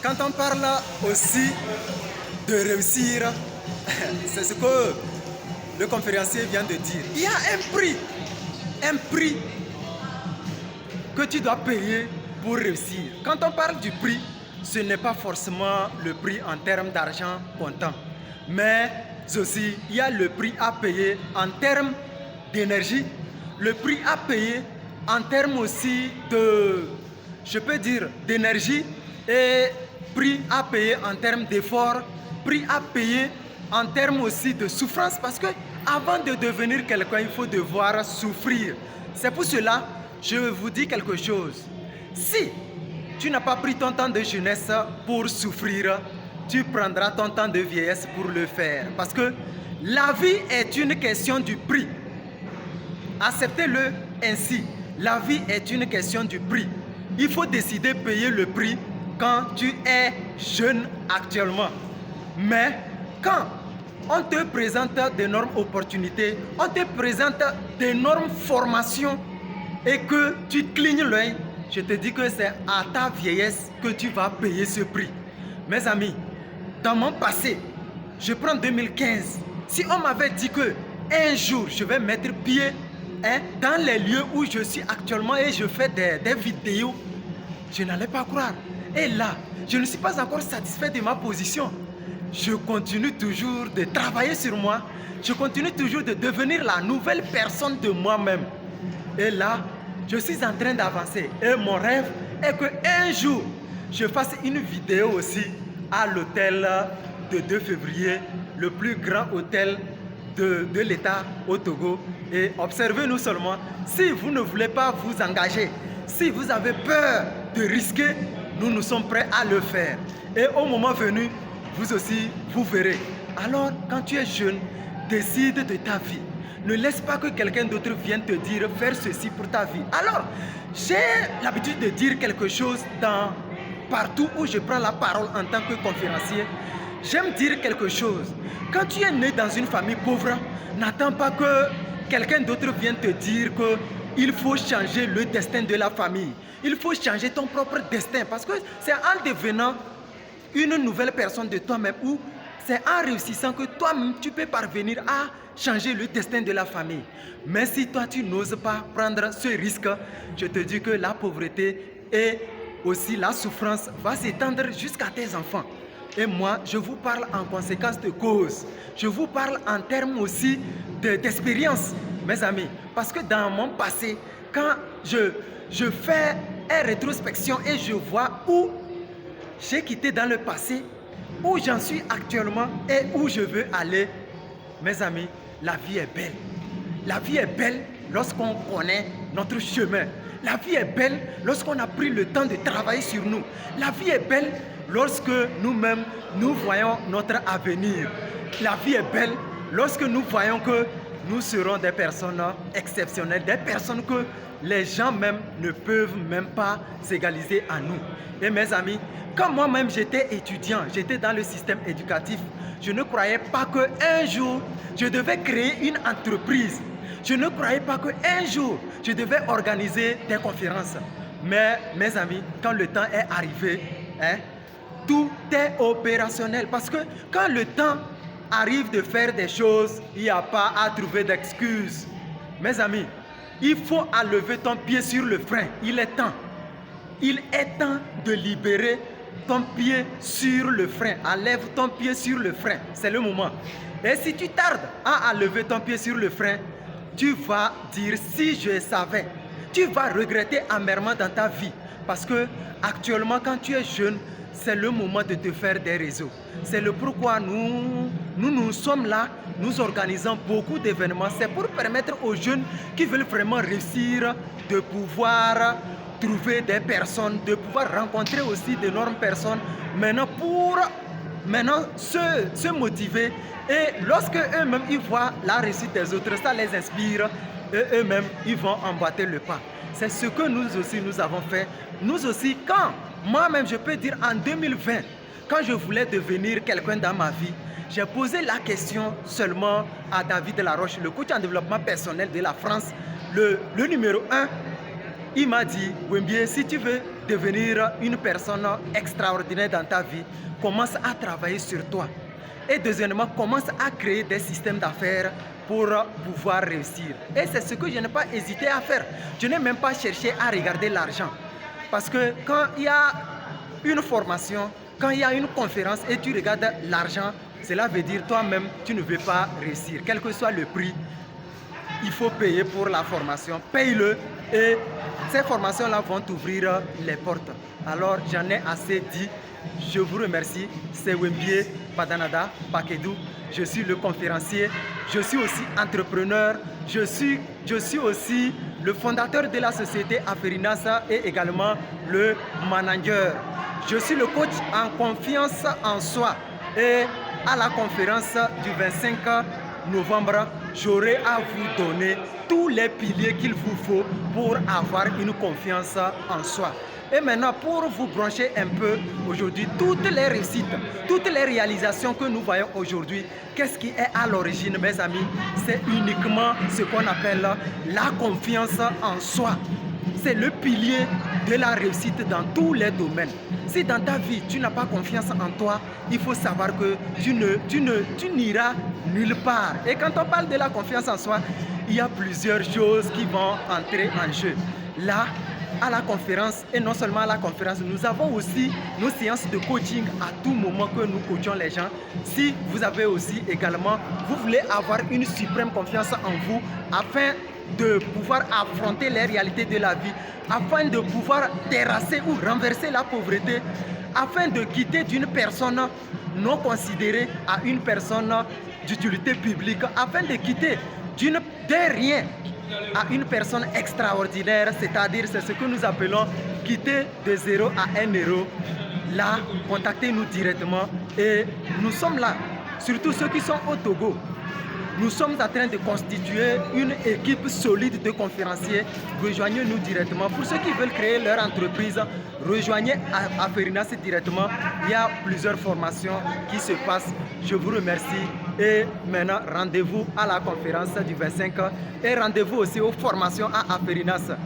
Quand on parle aussi de réussir, c'est ce que le conférencier vient de dire. Il y a un prix que tu dois payer pour réussir. Quand on parle du prix, ce n'est pas forcément le prix en termes d'argent comptant, mais aussi il y a le prix à payer en termes d'énergie, le prix à payer en termes aussi de, je peux dire, d'énergie, et prix à payer en termes d'effort, prix à payer en termes aussi de souffrance, parce que avant de devenir quelqu'un, il faut devoir souffrir. C'est pour cela, je vous dis quelque chose. Si tu n'as pas pris ton temps de jeunesse pour souffrir, tu prendras ton temps de vieillesse pour le faire. Parce que la vie est une question du prix. Acceptez-le ainsi. La vie est une question du prix. Il faut décider de payer le prix quand tu es jeune actuellement. Mais quand on te présente d'énormes opportunités, on te présente d'énormes formations et que tu clignes l'œil, je te dis que c'est à ta vieillesse que tu vas payer ce prix. Mes amis, dans mon passé, je prends 2015, si on m'avait dit que un jour je vais mettre pied dans les lieux où je suis actuellement et je fais des vidéos, je n'allais pas croire. Et là, je ne suis pas encore satisfait de ma position. Je continue toujours de travailler sur moi. Je continue toujours de devenir la nouvelle personne de moi-même. Et là, je suis en train d'avancer. Et mon rêve est qu'un jour, je fasse une vidéo aussi à l'hôtel de 2 février, le plus grand hôtel de l'État au Togo. Et observez-nous seulement, si vous ne voulez pas vous engager, si vous avez peur de risquer, nous sommes prêts à le faire. Et au moment venu, vous aussi, vous verrez. Alors, quand tu es jeune, décide de ta vie. Ne laisse pas que quelqu'un d'autre vienne te dire faire ceci pour ta vie. Alors, j'ai l'habitude de dire quelque chose partout où je prends la parole en tant que conférencier. J'aime dire quelque chose. Quand tu es né dans une famille pauvre, n'attends pas que quelqu'un d'autre vienne te dire qu'il faut changer le destin de la famille. Il faut changer ton propre destin parce que c'est en devenant une nouvelle personne de toi-même ou c'est en réussissant que toi-même tu peux parvenir à changer le destin de la famille. Mais si toi tu n'oses pas prendre ce risque, je te dis que la pauvreté et aussi la souffrance va s'étendre jusqu'à tes enfants. Et moi, je vous parle en conséquence de cause. Je vous parle en termes aussi d'expérience, mes amis. Parce que dans mon passé, quand je fais une rétrospection et je vois où j'ai quitté dans le passé, où j'en suis actuellement et où je veux aller, mes amis, la vie est belle. La vie est belle lorsqu'on connaît notre chemin. La vie est belle lorsqu'on a pris le temps de travailler sur nous. La vie est belle lorsque nous-mêmes, nous voyons notre avenir. La vie est belle lorsque nous voyons que nous serons des personnes exceptionnelles, des personnes que les gens même ne peuvent même pas s'égaliser à nous. Et mes amis, quand moi-même j'étais étudiant, j'étais dans le système éducatif, je ne croyais pas qu'un jour, je devais créer une entreprise. Je ne croyais pas qu'un jour, je devais organiser des conférences. Mais mes amis, quand le temps est arrivé, tout est opérationnel. Parce que quand le temps arrive de faire des choses, il n'y a pas à trouver d'excuses. Mes amis, il faut enlever ton pied sur le frein. Il est temps. Il est temps de libérer ton pied sur le frein. Enlève ton pied sur le frein. C'est le moment. Et si tu tardes à enlever ton pied sur le frein, tu vas dire si je savais. Tu vas regretter amèrement dans ta vie. Parce que actuellement, quand tu es jeune, c'est le moment de te faire des réseaux. C'est le pourquoi nous sommes là, nous organisons beaucoup d'événements. C'est pour permettre aux jeunes qui veulent vraiment réussir de pouvoir trouver des personnes, de pouvoir rencontrer aussi d'énormes personnes. Maintenant, pour se motiver. Et lorsque eux-mêmes ils voient la réussite des autres, ça les inspire. Et eux-mêmes, ils vont emboîter le pas. C'est ce que nous aussi, nous avons fait. Nous aussi, quand moi-même, je peux dire en 2020, quand je voulais devenir quelqu'un dans ma vie, j'ai posé la question seulement à David Laroche, le coach en développement personnel de la France, le numéro 1. Il m'a dit, Wembie, si tu veux devenir une personne extraordinaire dans ta vie, commence à travailler sur toi. Et deuxièmement, commence à créer des systèmes d'affaires pour pouvoir réussir. Et c'est ce que je n'ai pas hésité à faire. Je n'ai même pas cherché à regarder l'argent. Parce que quand il y a une formation, quand il y a une conférence et tu regardes l'argent, cela veut dire toi-même, tu ne veux pas réussir. Quel que soit le prix, il faut payer pour la formation. Paye-le et ces formations-là vont t'ouvrir les portes. Alors, j'en ai assez dit. Je vous remercie. C'est Wembie Padanada Pakedou. Je suis le conférencier. Je suis aussi entrepreneur. Je suis aussi le fondateur de la société Aferinasa et également le manager. Je suis le coach en confiance en soi. Et à la conférence du 25 novembre, j'aurai à vous donner tous les piliers qu'il vous faut pour avoir une confiance en soi. Et maintenant, pour vous brancher un peu aujourd'hui, toutes les réussites, toutes les réalisations que nous voyons aujourd'hui, qu'est-ce qui est à l'origine, mes amis? C'est uniquement ce qu'on appelle la confiance en soi. C'est le pilier de la réussite dans tous les domaines. Si dans ta vie, tu n'as pas confiance en toi, il faut savoir que tu n'iras nulle part. Et quand on parle de la confiance en soi, il y a plusieurs choses qui vont entrer en jeu. Là, à la conférence, et non seulement à la conférence, nous avons aussi nos séances de coaching à tout moment que nous coachons les gens. Si vous avez aussi également, vous voulez avoir une suprême confiance en vous afin de pouvoir affronter les réalités de la vie, afin de pouvoir terrasser ou renverser la pauvreté, afin de quitter d'une personne non considérée à une personne d'utilité publique, afin de quitter de rien à une personne extraordinaire, c'est-à-dire c'est ce que nous appelons quitter de 0 à 1 euro. Là, contactez-nous directement et nous sommes là, surtout ceux qui sont au Togo. Nous sommes en train de constituer une équipe solide de conférenciers. Rejoignez-nous directement. Pour ceux qui veulent créer leur entreprise, rejoignez Aferinas directement. Il y a plusieurs formations qui se passent. Je vous remercie. Et maintenant, rendez-vous à la conférence du 25 et rendez-vous aussi aux formations à Aferinas.